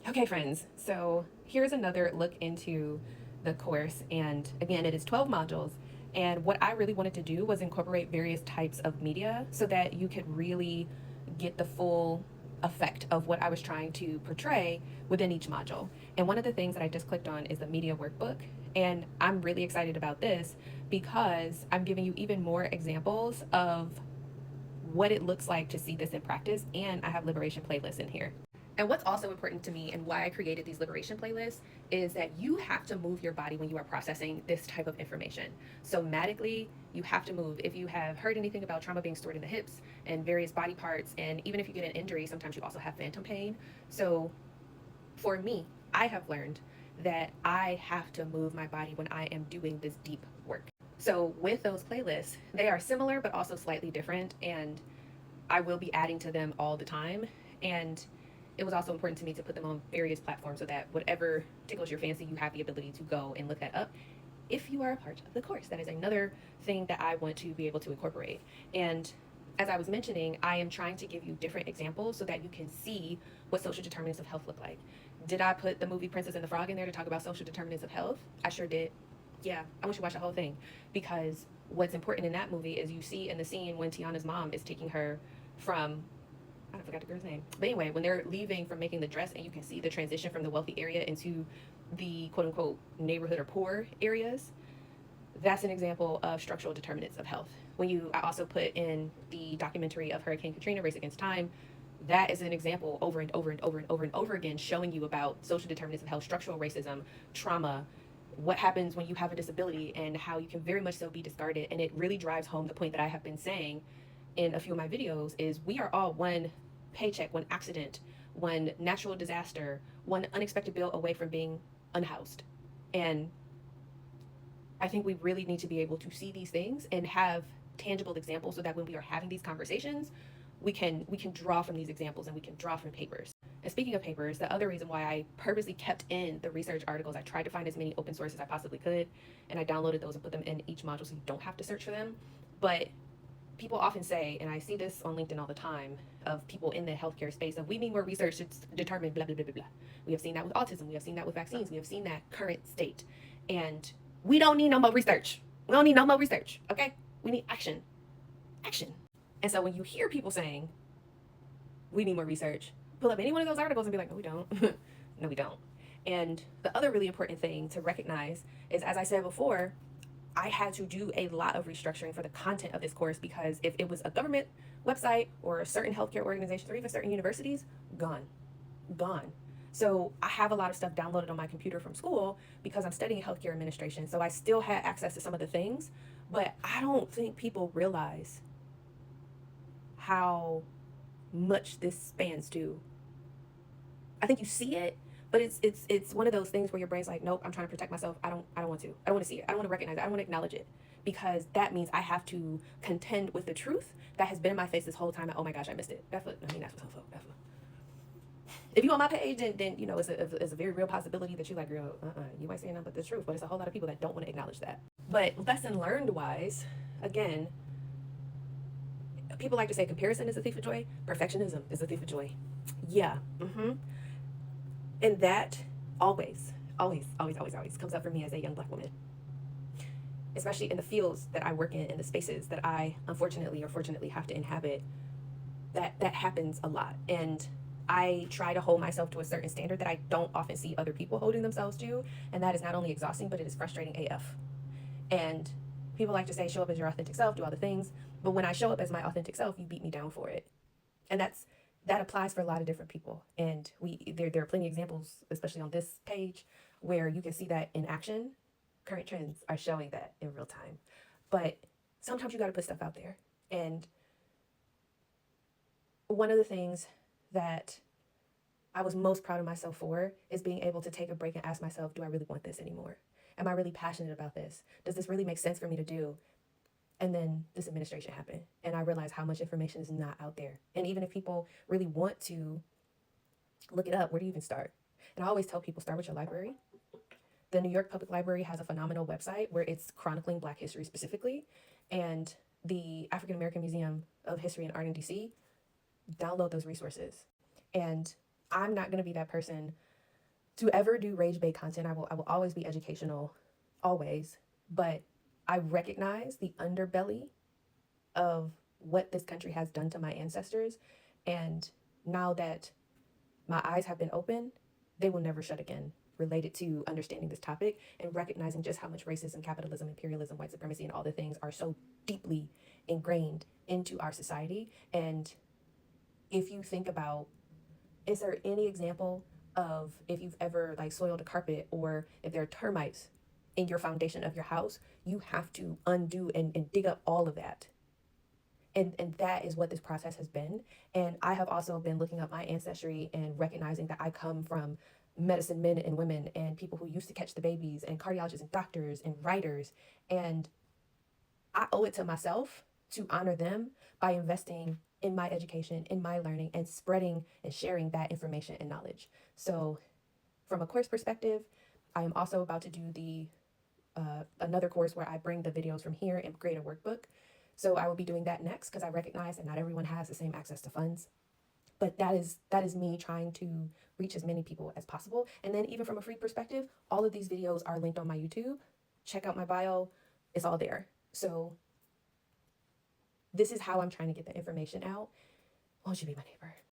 Okay, friends, so here's another look into the course. And again, it is 12 modules. And what I really wanted to do was incorporate various types of media so that you could really get the full effect of what I was trying to portray within each module. And one of the things that I just clicked on is the media workbook. And I'm really excited about this because I'm giving you even more examples of what it looks like to see this in practice. And I have liberation playlists in here. And what's also important to me and why I created these liberation playlists is that you have to move your body when you are processing this type of information. Somatically, you have to move. If you have heard anything about trauma being stored in the hips and various body parts, and even if you get an injury, sometimes you also have phantom pain. So for me, I have learned that I have to move my body when I am doing this deep work. So with those playlists, they are similar but also slightly different, and I will be adding to them all the time. And it was also important to me to put them on various platforms so that whatever tickles your fancy, you have the ability to go and look that up if you are a part of the course. That is another thing that I want to be able to incorporate. And as I was mentioning, I am trying to give you different examples so that you can see what social determinants of health look like. Did I put the movie Princess and the Frog in there to talk about social determinants of health? I sure did. Yeah, I want you to watch the whole thing because what's important in that movie is you see in the scene when Tiana's mom is taking her from, I forgot the girl's name. But anyway, when they're leaving from making the dress and you can see the transition from the wealthy area into the quote unquote neighborhood or poor areas, that's an example of structural determinants of health. I also put in the documentary of Hurricane Katrina, Race Against Time, that is an example over and over and over and over and over again showing you about social determinants of health, structural racism, trauma, what happens when you have a disability, and how you can very much so be discarded. And it really drives home the point that I have been saying in a few of my videos is we are all one paycheck, one accident, one natural disaster, one unexpected bill away from being unhoused. And I think we really need to be able to see these things and have tangible examples so that when we are having these conversations, we can draw from these examples and we can draw from papers. And speaking of papers, the other reason why I purposely kept in the research articles, I tried to find as many open sources as I possibly could, and I downloaded those and put them in each module so you don't have to search for them. But people often say, and I see this on LinkedIn all the time, of people in the healthcare space of we need more research to determine blah blah blah blah blah. We have seen that with autism, we have seen that with vaccines, we have seen that current state. And we don't need no more research. We don't need no more research. Okay? We need action. Action. And so when you hear people saying we need more research, pull up any one of those articles and be like, no, we don't. No, we don't. And the other really important thing to recognize is, as I said before, I had to do a lot of restructuring for the content of this course because if it was a government website or a certain healthcare organization or even certain universities, gone, gone. So I have a lot of stuff downloaded on my computer from school because I'm studying healthcare administration. So I still had access to some of the things, but I don't think people realize how much this spans to. I think you see it, but it's one of those things where your brain's like, nope, I'm trying to protect myself. I don't want to. I don't want to see it. I don't want to recognize it. I don't want to acknowledge it because that means I have to contend with the truth that has been in my face this whole time. And, oh my gosh, I missed it. That's what I mean. That's what's up. If you on my page, then you know it's a very real possibility that you like, girl, you might say nothing but the truth, but it's a whole lot of people that don't want to acknowledge that. But lesson learned wise, again, people like to say comparison is a thief of joy. Perfectionism is a thief of joy. Yeah. And that always, always, always, always, always comes up for me as a young Black woman, especially in the fields that I work in the spaces that I unfortunately or fortunately have to inhabit. That happens a lot, and I try to hold myself to a certain standard that I don't often see other people holding themselves to, and that is not only exhausting, but it is frustrating AF. And people like to say, show up as your authentic self, do all the things, but when I show up as my authentic self, you beat me down for it, and that applies for a lot of different people. And there are plenty of examples, especially on this page, where you can see that in action. Current trends are showing that in real time, but sometimes you got to put stuff out there. And one of the things that I was most proud of myself for is being able to take a break and ask myself, do I really want this anymore? Am I really passionate about this? Does this really make sense for me to do? And then this administration happened, and I realized how much information is not out there. And even if people really want to look it up, where do you even start? And I always tell people, start with your library. The New York Public Library has a phenomenal website where it's chronicling Black history specifically, and the African American Museum of History and Art in DC, download those resources. And I'm not going to be that person to ever do rage bait content, I will always be educational, always. But I recognize the underbelly of what this country has done to my ancestors. And now that my eyes have been opened, they will never shut again, related to understanding this topic and recognizing just how much racism, capitalism, imperialism, white supremacy, and all the things are so deeply ingrained into our society. And if you think about, is there any example of if you've ever like soiled a carpet, or if there are termites in your foundation of your house, you have to undo and dig up all of that. And that is what this process has been. And I have also been looking up my ancestry and recognizing that I come from medicine men and women and people who used to catch the babies and cardiologists and doctors and writers. And I owe it to myself to honor them by investing in my education, in my learning, and spreading and sharing that information and knowledge. So from a course perspective, I am also about to do the another course where I bring the videos from here and create a workbook. So I will be doing that next, because I recognize that not everyone has the same access to funds. But that is me trying to reach as many people as possible. And then even from a free perspective, all of these videos are linked on my YouTube. Check out my bio. It's all there. So this is how I'm trying to get the information out. Won't you be my neighbor?